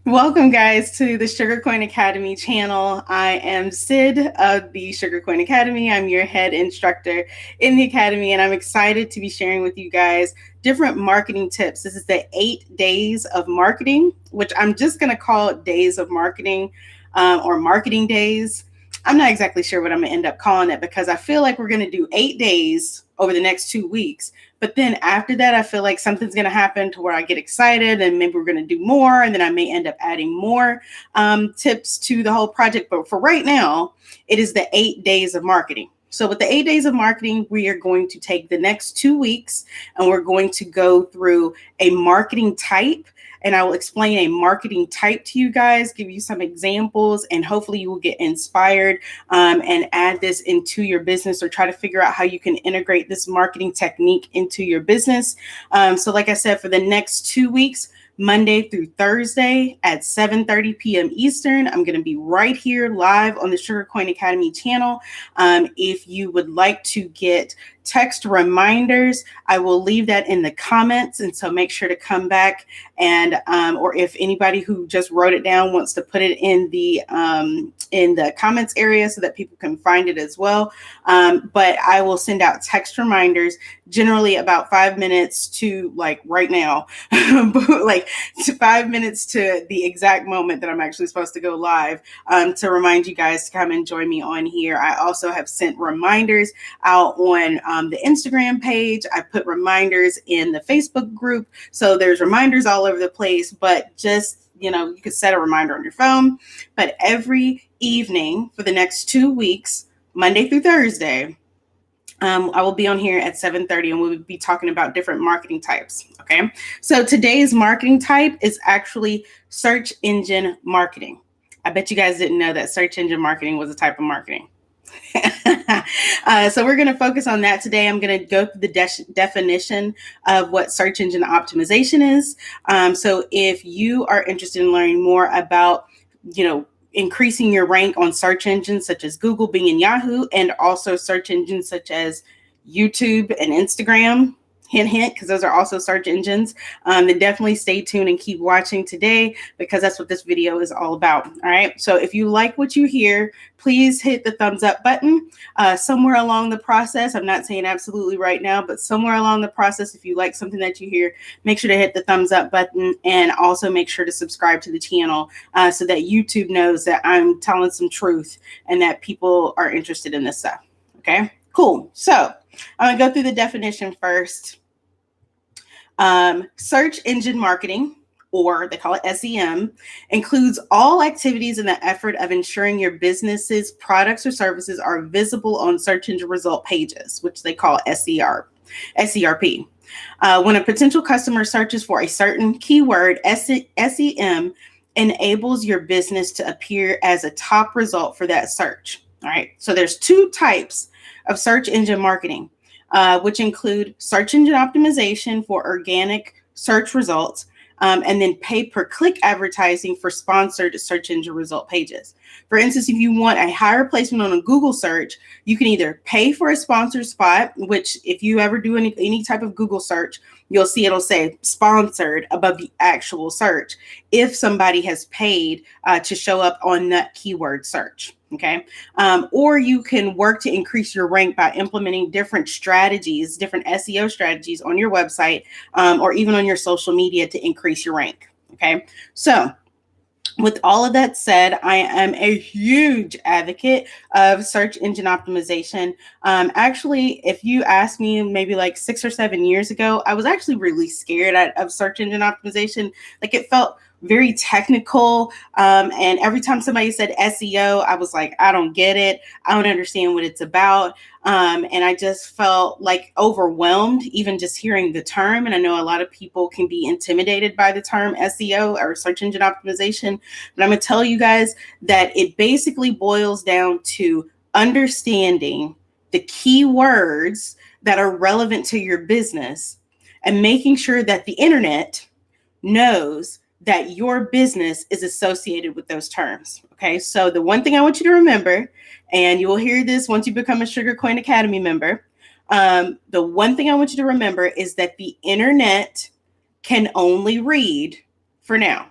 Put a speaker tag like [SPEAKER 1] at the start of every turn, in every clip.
[SPEAKER 1] Welcome, guys, to the Sugar Coin Academy channel. I am Sid of the Sugar Coin Academy. I'm your head instructor in the academy, and I'm excited to be sharing with you guys different marketing tips. This is the 8 days of marketing, which I'm just going to call days of marketing or marketing days. I'm not exactly sure what I'm going to end up calling it because I feel like we're going to do 8 days over the next 2 weeks. But then after that, I feel like something's going to happen to where I get excited and maybe we're going to do more. And then I may end up adding more tips to the whole project. But for right now, it is the 8 days of marketing. So with the 8 days of marketing, we are going to take the next 2 weeks and we're going to go through a marketing type. And I will explain a marketing type to you guys, give you some examples, and hopefully you will get inspired and add this into your business or try to figure out how you can integrate this marketing technique into your business. So like I said, for the next 2 weeks, Monday through Thursday at 7:30 p.m. Eastern. I'm going to be right here live on the Sugar Coin Academy channel. If you would like to get text reminders, I will leave that in the comments. And so make sure to come back and, or if anybody who just wrote it down wants to put it in the comments area so that people can find it as well. But I will send out text reminders generally about 5 minutes to like right now, like 5 minutes to the exact moment that I'm actually supposed to go live to remind you guys to come and join me on here. I also have sent reminders out on the Instagram page. I put reminders in the Facebook group. So there's reminders all over the place, but just, you could set a reminder on your phone. But every evening for the next 2 weeks, Monday through Thursday, I will be on here at 7:30 and we'll be talking about different marketing types. Okay. So today's marketing type is actually search engine marketing. I bet you guys didn't know that search engine marketing was a type of marketing. So we're going to focus on that today. I'm going to go through the definition of what search engine optimization is. So if you are interested in learning more about, increasing your rank on search engines such as Google, Bing, and Yahoo, and also search engines such as YouTube and Instagram, hint, hint, because those are also search engines, then definitely stay tuned and keep watching today because that's what this video is all about. All right. So if you like what you hear, please hit the thumbs up button somewhere along the process. I'm not saying absolutely right now, but somewhere along the process, if you like something that you hear, make sure to hit the thumbs up button and also make sure to subscribe to the channel so that YouTube knows that I'm telling some truth and that people are interested in this stuff. Okay, cool. So I'm going to go through the definition first. Search engine marketing, or they call it SEM, includes all activities in the effort of ensuring your business's products or services are visible on search engine result pages, which they call SERP. When a potential customer searches for a certain keyword, SEM enables your business to appear as a top result for that search. All right. So there's 2 types of search engine marketing, which include search engine optimization for organic search results, and then pay-per-click advertising for sponsored search engine result pages. For instance, if you want a higher placement on a Google search, you can either pay for a sponsored spot, which if you ever do any type of Google search, you'll see it'll say sponsored above the actual search if somebody has paid to show up on that keyword search. Okay. Or you can work to increase your rank by implementing different strategies, different SEO strategies on your website or even on your social media to increase your rank. Okay. So with all of that said, I am a huge advocate of search engine optimization. Actually, if you asked me maybe like 6 or 7 years ago, I was actually really scared of search engine optimization. Like it felt very technical. And every time somebody said SEO, I was like, I don't get it. I don't understand what it's about. And I just felt like overwhelmed, even just hearing the term. And I know a lot of people can be intimidated by the term SEO or search engine optimization. But I'm going to tell you guys that it basically boils down to understanding the keywords that are relevant to your business and making sure that the internet knows that your business is associated with those terms. Okay, so the one thing I want you to remember, and you will hear this once you become a Sugar Coin Academy member, the one thing I want you to remember is that the internet can only read for now.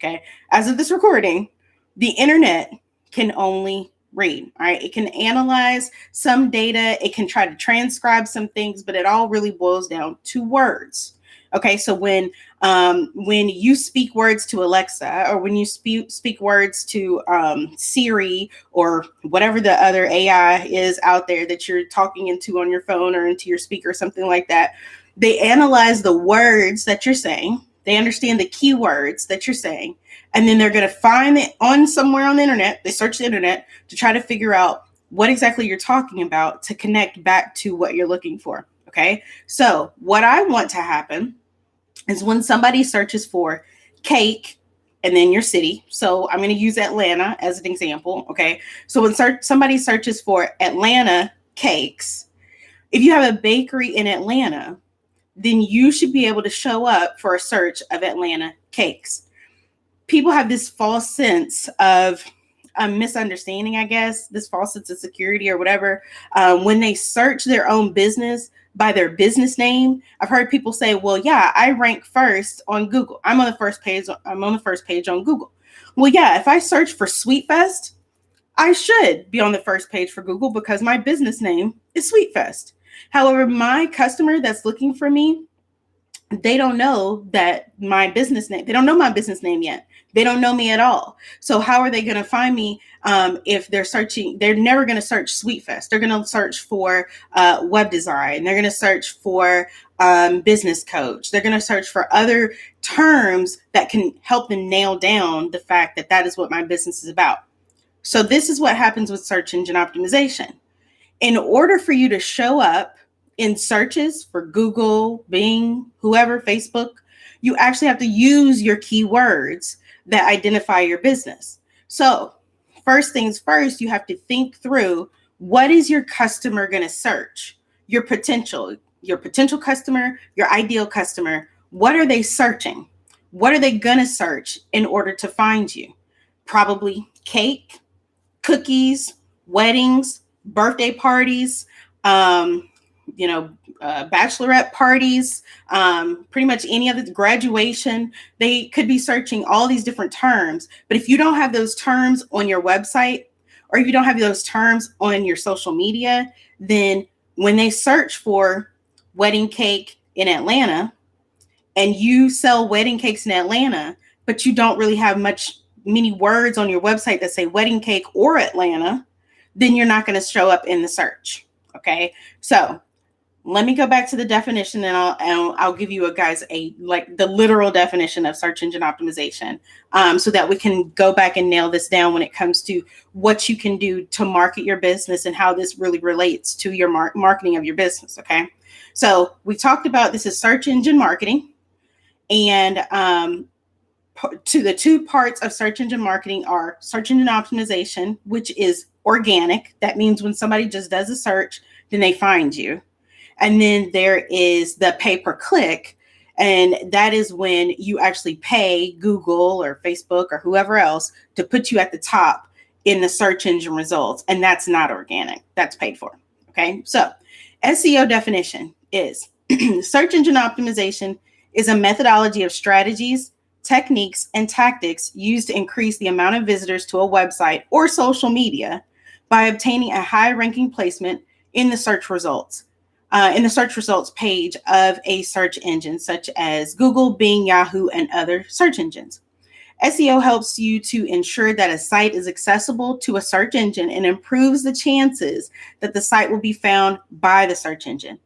[SPEAKER 1] Okay. As of this recording, the internet can only read. All right. It can analyze some data. It can try to transcribe some things, but it all really boils down to words. Okay. So when you speak words to Alexa, or when you speak words to Siri, or whatever the other AI is out there that you're talking into on your phone or into your speaker, something like that, they analyze the words that you're saying. They understand the keywords that you're saying, and then they're going to find it on somewhere on the internet. They search the internet to try to figure out what exactly you're talking about to connect back to what you're looking for. Okay. So what I want to happen is when somebody searches for cake and then your city. So I'm going to use Atlanta as an example. Okay. So when somebody searches for Atlanta cakes, if you have a bakery in Atlanta, then you should be able to show up for a search of Atlanta cakes. People have this false sense of misunderstanding, I guess, this false sense of security or whatever. When they search their own business by their business name, I've heard people say, well, yeah, I rank first on Google. I'm on the first page on Google. Well, yeah, if I search for Sweet Fest, I should be on the first page for Google because my business name is Sweet Fest. However, my customer that's looking for me, they don't know that my business name, they don't know my business name yet. They don't know me at all. So how are they going to find me if they're searching? They're never going to search Sweet Fest. They're going to search for web design. They're going to search for business coach. They're going to search for other terms that can help them nail down the fact that that is what my business is about. So this is what happens with search engine optimization. In order for you to show up in searches for Google, Bing, whoever, Facebook, you actually have to use your keywords that identify your business. So first things first, you have to think through, what is your customer going to search? Your potential customer, your ideal customer, what are they searching? What are they going to search in order to find you? Probably cake, cookies, weddings, birthday parties, bachelorette parties, pretty much any other graduation. They could be searching all these different terms. But if you don't have those terms on your website, or if you don't have those terms on your social media, then when they search for wedding cake in Atlanta, and you sell wedding cakes in Atlanta, but you don't really have many words on your website that say wedding cake or Atlanta, then you're not going to show up in the search. Okay. So let me go back to the definition, and I'll give you the literal definition of search engine optimization, so that we can go back and nail this down when it comes to what you can do to market your business and how this really relates to your marketing of your business. Okay. So we talked about this is search engine marketing, and to the two parts of search engine marketing are search engine optimization, which is organic. That means when somebody just does a search, then they find you. And then there is the pay per click. And that is when you actually pay Google or Facebook or whoever else to put you at the top in the search engine results. And that's not organic. That's paid for. Okay. So SEO definition is search engine optimization is a methodology of strategies, techniques, and tactics used to increase the amount of visitors to a website or social media by obtaining a high ranking placement in the search results page of a search engine such as Google, Bing, Yahoo, and other search engines. SEO helps you to ensure that a site is accessible to a search engine and improves the chances that the site will be found by the search engine.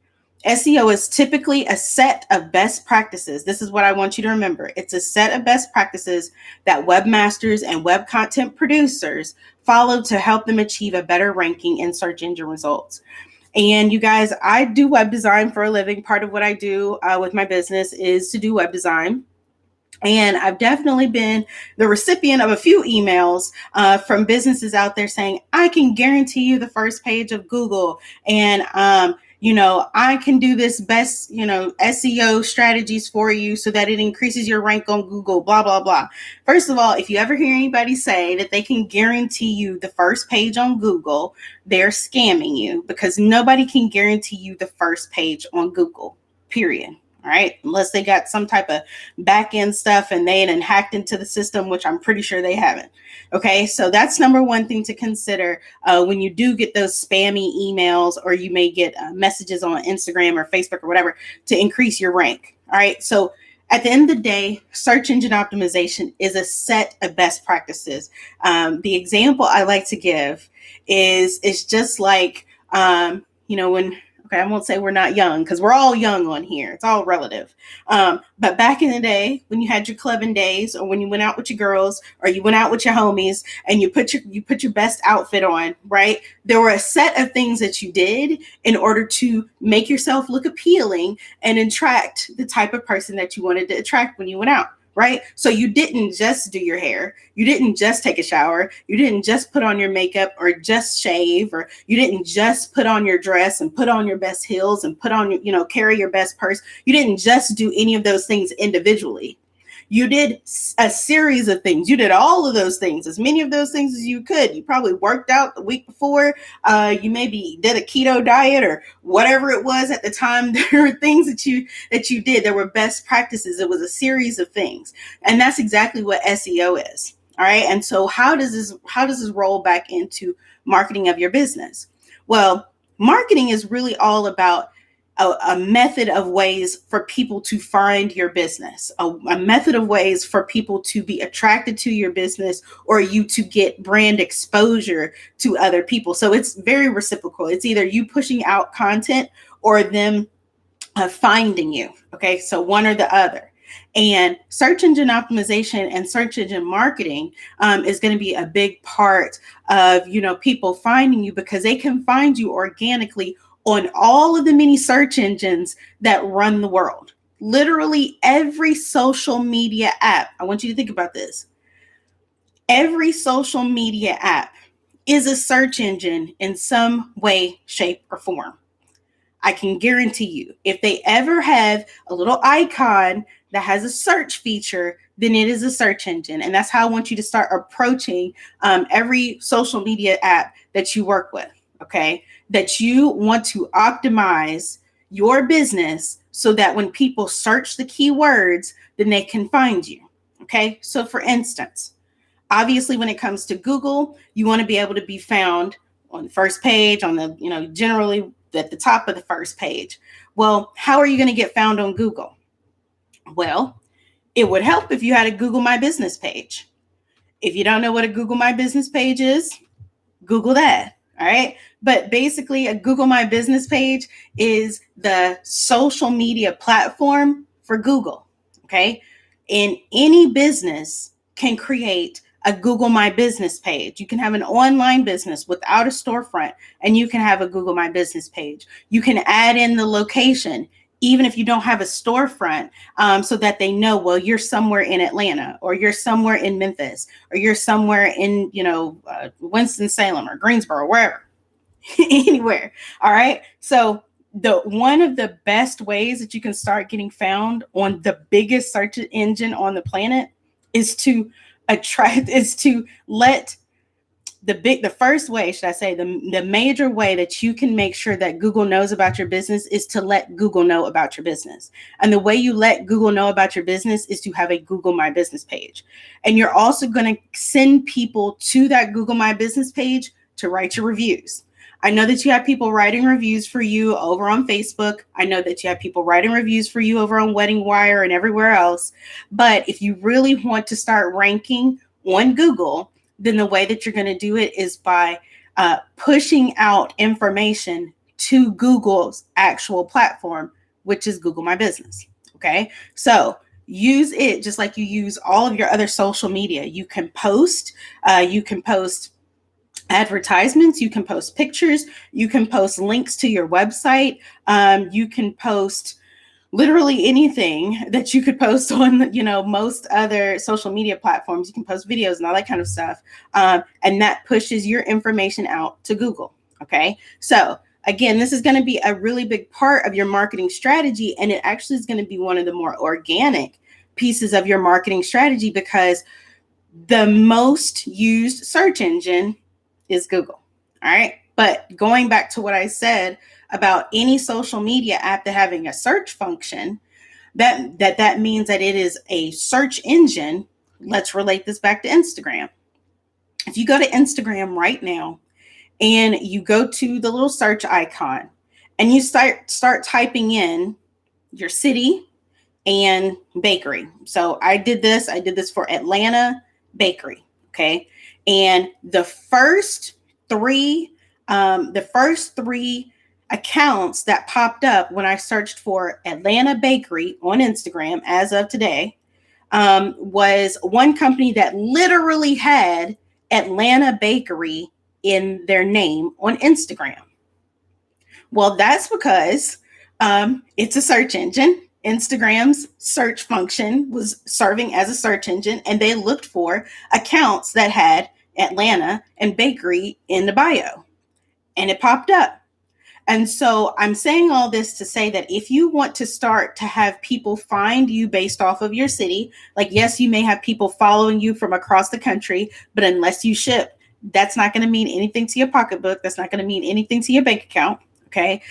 [SPEAKER 1] SEO is typically a set of best practices. This is what I want you to remember. It's a set of best practices that webmasters and web content producers follow to help them achieve a better ranking in search engine results. And you guys, I do web design for a living. Part of what I do with my business is to do web design. And I've definitely been the recipient of a few emails from businesses out there saying, I can guarantee you the first page of Google. And, I can do this best, SEO strategies for you so that it increases your rank on Google, blah, blah, blah. First of all, if you ever hear anybody say that they can guarantee you the first page on Google, they're scamming you, because nobody can guarantee you the first page on Google, period. All right, unless they got some type of back end stuff and they had hacked into the system, which I'm pretty sure they haven't. Okay, so that's number one thing to consider when you do get those spammy emails, or you may get messages on Instagram or Facebook or whatever to increase your rank. All right, so at the end of the day, search engine optimization is a set of best practices. The example I like to give is it's just like, when, okay, I won't say we're not young because we're all young on here. It's all relative. But back in the day when you had your clubbing days, or when you went out with your girls, or you went out with your homies and you put your best outfit on, right? There were a set of things that you did in order to make yourself look appealing and attract the type of person that you wanted to attract when you went out. Right? So you didn't just do your hair. You didn't just take a shower. You didn't just put on your makeup or just shave, or you didn't just put on your dress and put on your best heels and put on, carry your best purse. You didn't just do any of those things individually. You did a series of things. You did all of those things, as many of those things as you could. You probably worked out the week before. You maybe did a keto diet or whatever it was at the time. There were things that you did. There were best practices. It was a series of things. And that's exactly what SEO is. All right. And so how does this roll back into marketing of your business? Well, marketing is really all about a method of ways for people to find your business, a method of ways for people to be attracted to your business, or you to get brand exposure to other people. So it's very reciprocal. It's either you pushing out content or them finding you. Okay, so one or the other. And search engine optimization and search engine marketing is going to be a big part of, people finding you, because they can find you organically on all of the many search engines that run the world. Literally every social media app. I want you to think about this. Every social media app is a search engine in some way, shape, or form. I can guarantee you, if they ever have a little icon that has a search feature, then it is a search engine. And that's how I want you to start approaching every social media app that you work with. Okay, that you want to optimize your business so that when people search the keywords, then they can find you. Okay, so for instance, obviously when it comes to Google, you want to be able to be found on the first page, on the, generally at the top of the first page. Well, how are you going to get found on Google? Well, it would help if you had a Google My Business page. If you don't know what a Google My Business page is, Google that. All right. But basically, a Google My Business page is the social media platform for Google. Okay. And any business can create a Google My Business page. You can have an online business without a storefront, and you can have a Google My Business page. You can add in the location, even if you don't have a storefront, so that they know, well, you're somewhere in Atlanta, or you're somewhere in Memphis, or you're somewhere in, Winston-Salem or Greensboro, wherever, anywhere. All right. So one of the best ways that you can start getting found on the biggest search engine on the planet is to let the first way, should I say, the major way that you can make sure that Google knows about your business is to let Google know about your business. And the way you let Google know about your business is to have a Google My Business page. And you're also going to send people to that Google My Business page to write your reviews. I know that you have people writing reviews for you over on Facebook. I know that you have people writing reviews for you over on Wedding Wire and everywhere else. But if you really want to start ranking on Google, then the way that you're going to do it is by pushing out information to Google's actual platform, which is Google My Business. Okay, so use it just like you use all of your other social media. You can post advertisements, you can post pictures, you can post links to your website, you can post literally anything that you could post on, most other social media platforms. You can post videos and all that kind of stuff. And that pushes your information out to Google. Okay. So again, this is going to be a really big part of your marketing strategy. And it actually is going to be one of the more organic pieces of your marketing strategy, because the most used search engine is Google. All right. But going back to what I said about any social media app that having a search function, that means that it is a search engine. Let's relate this back to Instagram. If you go to Instagram right now and you go to the little search icon and you start typing in your city and bakery. So I did this for Atlanta bakery. Okay. And the first three accounts that popped up when I searched for Atlanta bakery on Instagram as of today was one company that literally had Atlanta bakery in their name on Instagram. Well, that's because it's a search engine. Instagram's search function was serving as a search engine, and they looked for accounts that had Atlanta and bakery in the bio, and it popped up. And so I'm saying all this to say that if you want to start to have people find you based off of your city, like, yes, you may have people following you from across the country, but unless you ship, that's not going to mean anything to your pocketbook. That's not going to mean anything to your bank account. Okay.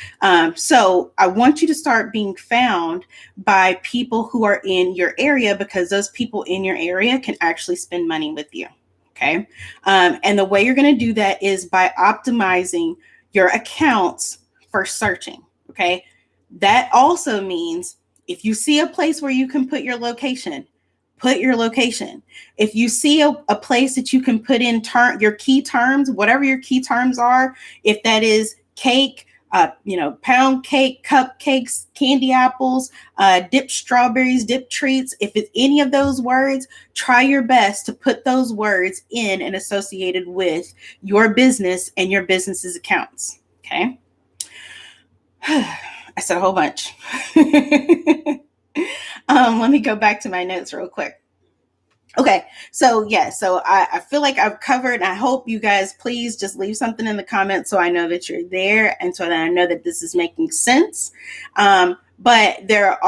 [SPEAKER 1] So I want you to start being found by people who are in your area, because those people in your area can actually spend money with you. Okay. And the way you're going to do that is by optimizing your accounts for searching. Okay. That also means if you see a place where you can put your location, put your location. If you see a place that you can put in your key terms, whatever your key terms are, if that is cake, pound cake, cupcakes, candy apples, dipped strawberries, dipped treats. If it's any of those words, try your best to put those words in and associated with your business and your business's accounts. Okay. I said a whole bunch. Let me go back to my notes real quick. Okay, so I feel like I've covered. I hope you guys please just leave something in the comments so I know that you're there and so that I know that this is making sense. But there's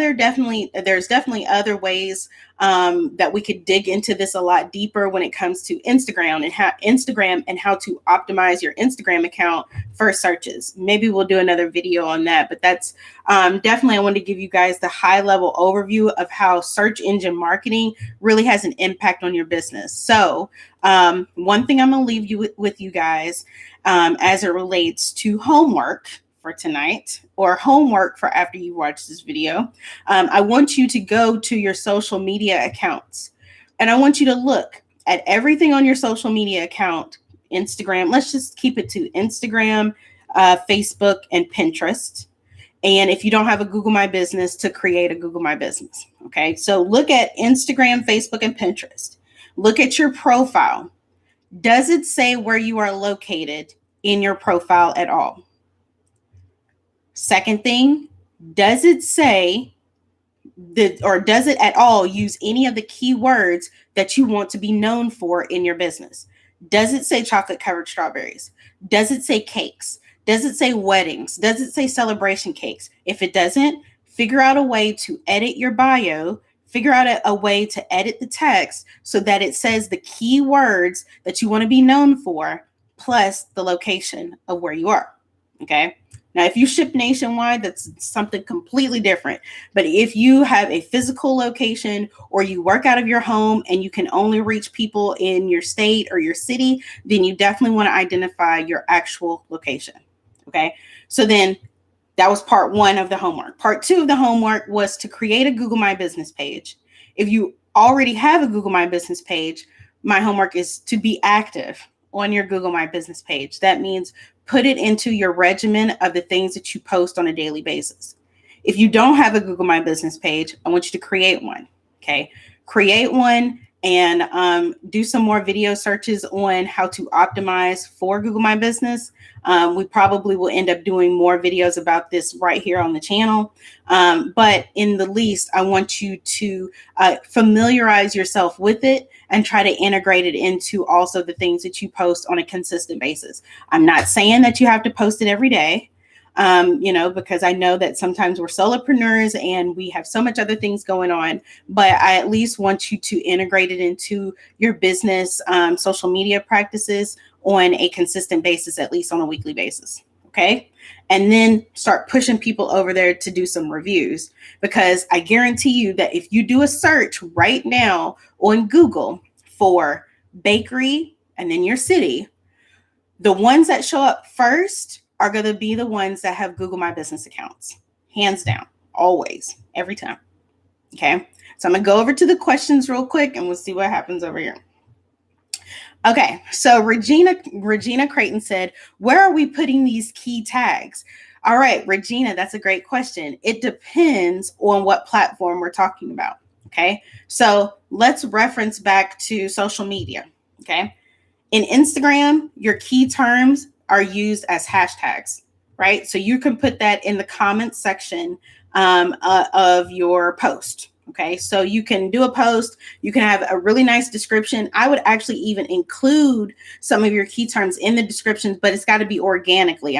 [SPEAKER 1] definitely other ways that we could dig into this a lot deeper when it comes to Instagram and how to optimize your Instagram account for searches. Maybe we'll do another video on that, but that's definitely, I wanted to give you guys the high level overview of how search engine marketing really has an impact on your business. So one thing I'm going to leave you with you guys as it relates to homework for tonight, or homework for after you watch this video, I want you to go to your social media accounts, and I want you to look at everything on your social media account. Instagram, let's just keep it to Instagram, Facebook, and Pinterest. And if you don't have a Google My Business, to create a Google My Business. Okay, so look at Instagram, Facebook, and Pinterest. Look at your profile. Does it say where you are located in your profile at all? Second thing, does it say or does it at all use any of the keywords that you want to be known for in your business? Does it say chocolate covered strawberries? Does it say cakes? Does it say weddings? Does it say celebration cakes? If it doesn't, figure out a way to edit your bio, figure out a way to edit the text so that it says the keywords that you want to be known for, plus the location of where you are. Okay. Now, if you ship nationwide, that's something completely different. But if you have a physical location or you work out of your home and you can only reach people in your state or your city, then you definitely want to identify your actual location. Okay. So then that was part one of the homework. Part two of the homework was to create a Google My Business page. If you already have a Google My Business page, my homework is to be active on your Google My Business page. That means put it into your regimen of the things that you post on a daily basis. If you don't have a Google My Business page, I want you to create one. Okay. Create one and do some more video searches on how to optimize for Google My Business. We probably will end up doing more videos about this right here on the channel. But in the least, I want you to familiarize yourself with it and try to integrate it into also the things that you post on a consistent basis. I'm not saying that you have to post it every day. Because I know that sometimes we're solopreneurs and we have so much other things going on, but I at least want you to integrate it into your business, social media practices on a consistent basis, at least on a weekly basis. okay? And then start pushing people over there to do some reviews, because I guarantee you that if you do a search right now on Google for bakery and then your city, the ones that show up first are going to be the ones that have Google My Business accounts, hands down, always, every time. Okay, so I'm going to go over to the questions real quick and we'll see what happens over here. Okay, so Regina Creighton said, where are we putting these key tags? All right, Regina, that's a great question. It depends on what platform we're talking about. Okay, so let's reference back to social media. Okay, in Instagram, your key terms are used as hashtags, right? So you can put that in the comments section of your post. Okay, so you can do a post, you can have a really nice description. I would actually even include some of your key terms in the descriptions, but it's got to be organically.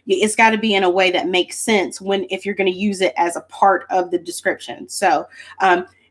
[SPEAKER 1] It's got to be in a way that makes sense if you're going to use it as a part of the description. So,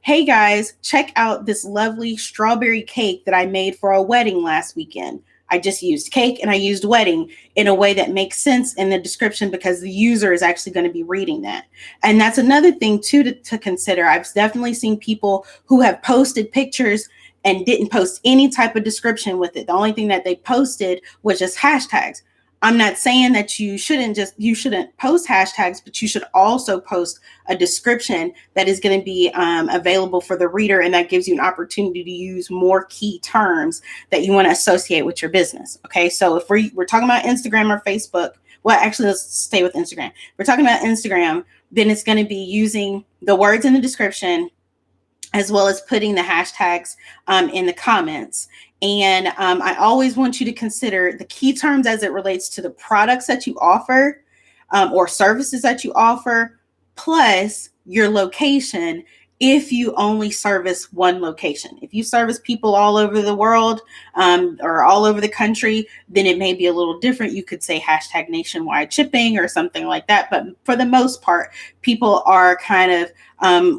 [SPEAKER 1] hey guys, check out this lovely strawberry cake that I made for a wedding last weekend. I just used cake and I used wedding in a way that makes sense in the description, because the user is actually going to be reading that. And that's another thing too to consider. I've definitely seen people who have posted pictures and didn't post any type of description with it. The only thing that they posted was just hashtags. I'm not saying that you shouldn't post hashtags, but you should also post a description that is going to be available for the reader, and that gives you an opportunity to use more key terms that you want to associate with your business. Okay, so if we're talking about Instagram or Facebook, well, actually, let's stay with Instagram. If we're talking about Instagram, then it's going to be using the words in the description, as well as putting the hashtags in the comments. And I always want you to consider the key terms as it relates to the products that you offer or services that you offer, plus your location. If you only service one location, if you service people all over the world or all over the country, then it may be a little different. You could say hashtag nationwide shipping or something like that. But for the most part, people are kind of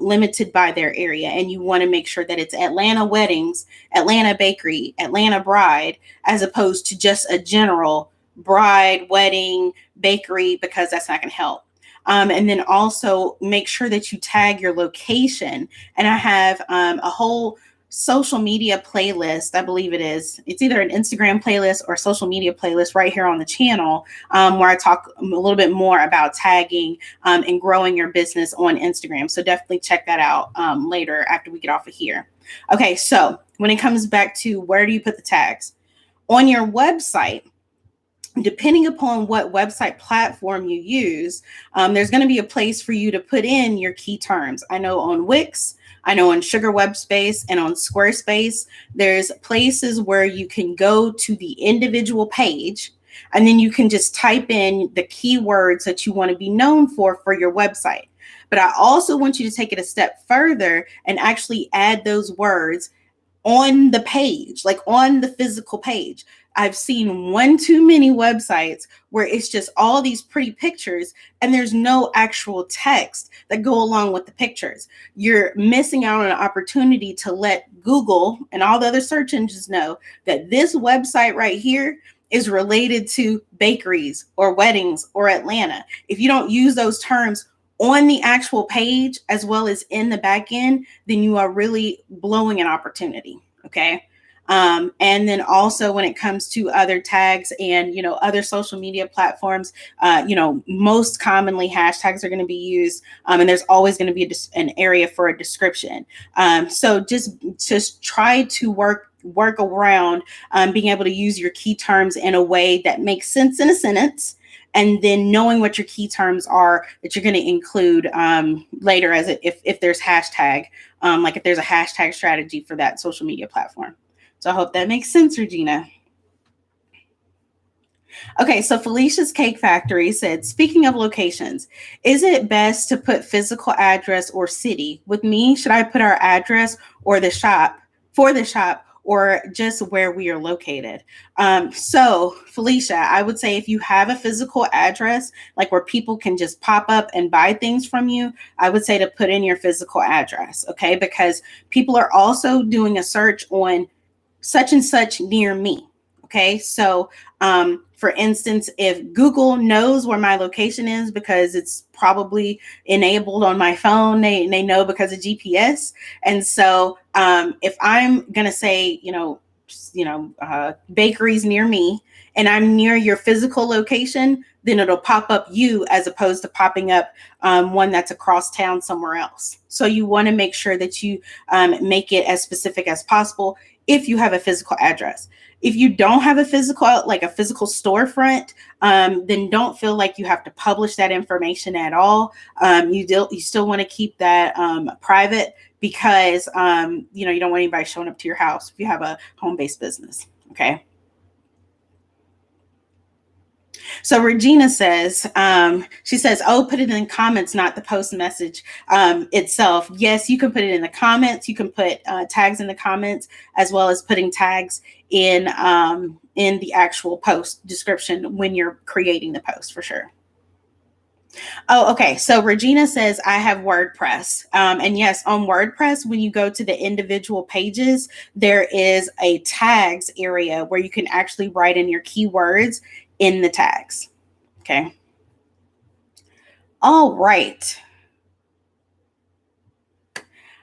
[SPEAKER 1] limited by their area, and you want to make sure that it's Atlanta weddings, Atlanta bakery, Atlanta bride, as opposed to just a general bride, wedding, bakery, because that's not going to help. And then also make sure that you tag your location. And I have a whole social media playlist. I believe it's either an Instagram playlist or social media playlist right here on the channel, where I talk a little bit more about tagging and growing your business on Instagram. So definitely check that out later after we get off of here. Okay, so when it comes back to where do you put the tags? On your website, depending upon what website platform you use, there's going to be a place for you to put in your key terms. I know on Wix, I know on Sugar Web Space, and on Squarespace, there's places where you can go to the individual page, and then you can just type in the keywords that you want to be known for your website. But I also want you to take it a step further and actually add those words on the page, like on the physical page. I've seen one too many websites where it's just all these pretty pictures and there's no actual text that go along with the pictures. You're missing out on an opportunity to let Google and all the other search engines know that this website right here is related to bakeries or weddings or Atlanta. If you don't use those terms on the actual page as well as in the back end, then you are really blowing an opportunity. Okay. And then also when it comes to other tags and, other social media platforms, most commonly hashtags are going to be used. And there's always going to be an area for a description. So just try to work around being able to use your key terms in a way that makes sense in a sentence. And then knowing what your key terms are that you're going to include later if there's hashtag, like if there's a hashtag strategy for that social media platform. So I hope that makes sense, Regina. Okay, so Felicia's Cake Factory said, speaking of locations, is it best to put physical address or city? With me, should I put our address or the shop or just where we are located? So Felicia, I would say if you have a physical address, like where people can just pop up and buy things from you, I would say to put in your physical address, okay? Because people are also doing a search on such and such near me. Okay, so for instance, if Google knows where my location is because it's probably enabled on my phone, they know because of GPS. And so if I'm gonna say, bakeries near me, and I'm near your physical location, then it'll pop up you as opposed to popping up one that's across town somewhere else. So you want to make sure that you make it as specific as possible if you have a physical address. If you don't have a physical, like a physical storefront, then don't feel like you have to publish that information at all. You still want to keep that private because you don't want anybody showing up to your house if you have a home-based business. Okay. So Regina says, she says, oh, put it in the comments, not the post message itself. Yes, you can put it in the comments. You can put tags in the comments, as well as putting tags in the actual post description when you're creating the post, for sure. Oh, okay. So Regina says, I have WordPress. And yes, on WordPress, when you go to the individual pages, there is a tags area where you can actually write in your keywords in the tags. Okay. All right.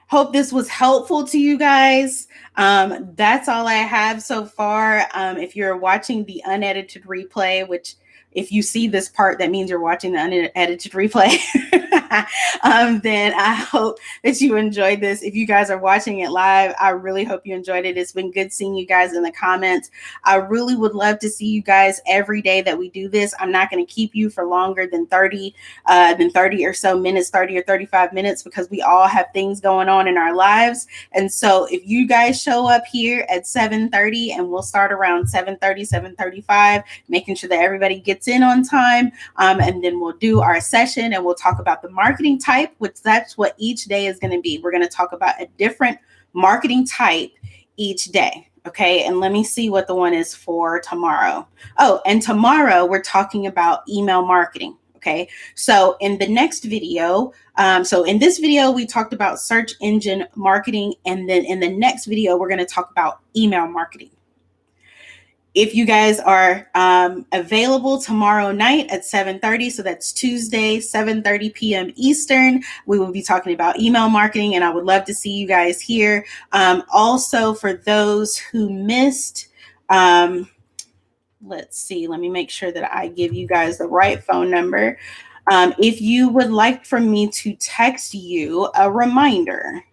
[SPEAKER 1] Hope this was helpful to you guys. That's all I have so far. If you're watching the unedited replay, which if you see this part, that means you're watching the unedited replay. Then I hope that you enjoyed this. If you guys are watching it live, I really hope you enjoyed it. It's been good seeing you guys in the comments. I really would love to see you guys every day that we do this. I'm not going to keep you for longer than 30 or so minutes, 30 or 35 minutes, because we all have things going on in our lives. And so if you guys show up here at 7:30, and we'll start around 7:30, 7:35, making sure that everybody gets in on time. And then we'll do our session and we'll talk about the marketing type, which that's what each day is going to be. We're going to talk about a different marketing type each day. Okay. And let me see what the one is for tomorrow. Oh, and tomorrow we're talking about email marketing. Okay. So in the next video, so in this video, we talked about search engine marketing. And then in the next video, we're going to talk about email marketing. If you guys are available tomorrow night at 7:30, so that's Tuesday, 7:30 p.m. Eastern, we will be talking about email marketing, and I would love to see you guys here. Also, for those who missed, let's see, let me make sure that I give you guys the right phone number. If you would like for me to text you a reminder,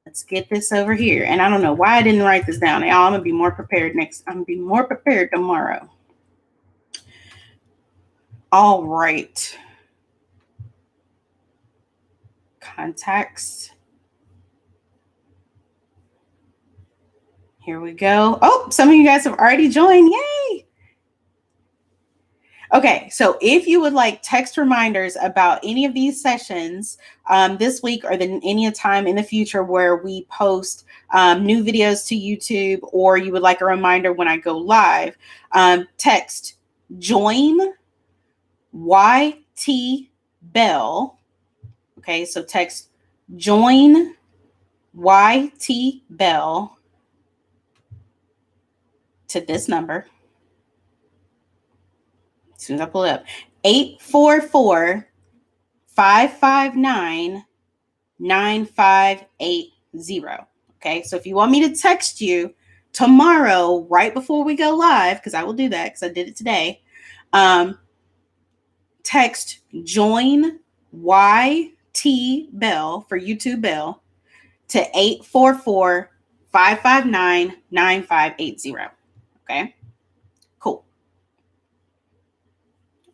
[SPEAKER 1] let's get this over here. And I don't know why I didn't write this down. I'm going to be more prepared I'm going to be more prepared tomorrow. All right. Contacts. Here we go. Oh, some of you guys have already joined. Yay. Okay, so if you would like text reminders about any of these sessions this week or then any time in the future where we post new videos to YouTube, or you would like a reminder when I go live, text join YT Bell. Okay, so text join YT Bell to this number. As soon as I pull it up, 844-559-9580. Okay, so if you want me to text you tomorrow, right before we go live, because I will do that because I did it today, text join YT Bell for YouTube Bell to 844-559-9580. Okay.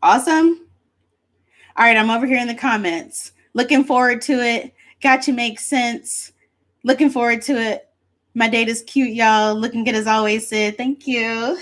[SPEAKER 1] Awesome. All right, I'm over here in the comments. Looking forward to it. Got you, makes sense. Looking forward to it. My data's cute, y'all. Looking good as always, Sid. Thank you.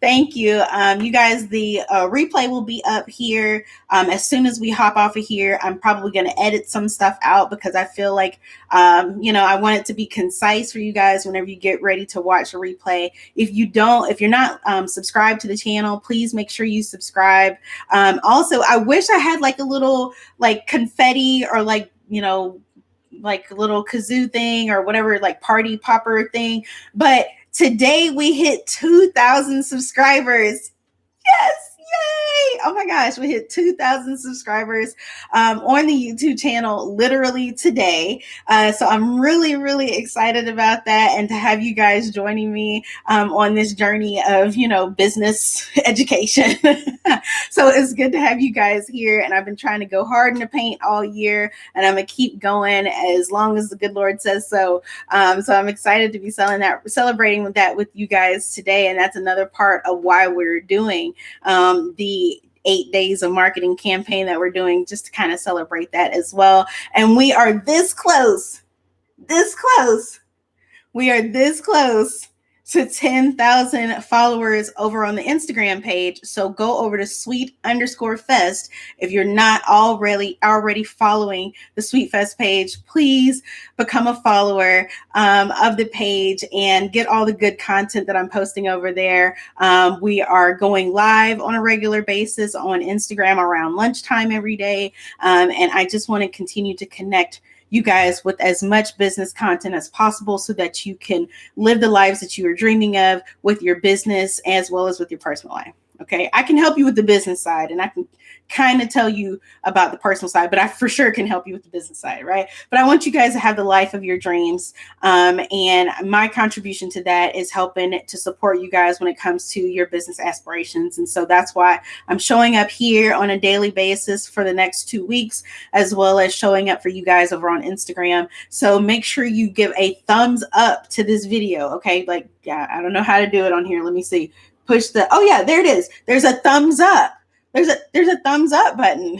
[SPEAKER 1] Thank you. You guys, the replay will be up here as soon as we hop off of here. I'm probably going to edit some stuff out because I feel like, I want it to be concise for you guys whenever you get ready to watch a replay. If you're not subscribed to the channel, please make sure you subscribe. Also, I wish I had like a little like confetti or like a little kazoo thing or whatever, like party popper thing. But Today we hit 2,000 subscribers. Yes, yay! Oh my gosh, we hit 2,000 subscribers on the YouTube channel literally today. So I'm really, really excited about that, and to have you guys joining me on this journey of, business education. So it's good to have you guys here, and I've been trying to go hard in the paint all year, and I'm gonna keep going as long as the good Lord says so. So I'm excited to be celebrating that with you guys today, and that's another part of why we're doing the 8 days of marketing campaign that we're doing, just to kind of celebrate that as well. And we are this close. We are this close to 10,000 followers over on the Instagram page. So go over to sweet_fest. If you're not already following the Sweet Fest page, please become a follower of the page and get all the good content that I'm posting over there. We are going live on a regular basis on Instagram around lunchtime every day. And I just want to continue to connect you guys with as much business content as possible so that you can live the lives that you are dreaming of with your business as well as with your personal life. Okay, I can help you with the business side, and I can kind of tell you about the personal side, but I for sure can help you with the business side, right? But I want you guys to have the life of your dreams. And my contribution to that is helping to support you guys when it comes to your business aspirations. And so that's why I'm showing up here on a daily basis for the next 2 weeks, as well as showing up for you guys over on Instagram. So make sure you give a thumbs up to this video. Okay, I don't know how to do it on here. Let me see. Push oh yeah, there it is. There's a thumbs up. There's a thumbs up button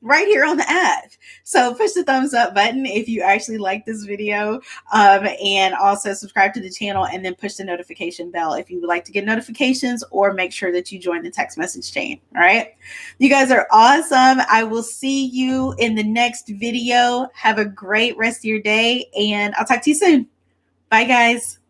[SPEAKER 1] right here on the app. So push the thumbs up button if you actually like this video, and also subscribe to the channel, and then push the notification bell if you would like to get notifications, or make sure that you join the text message chain. All right. You guys are awesome. I will see you in the next video. Have a great rest of your day, and I'll talk to you soon. Bye, guys.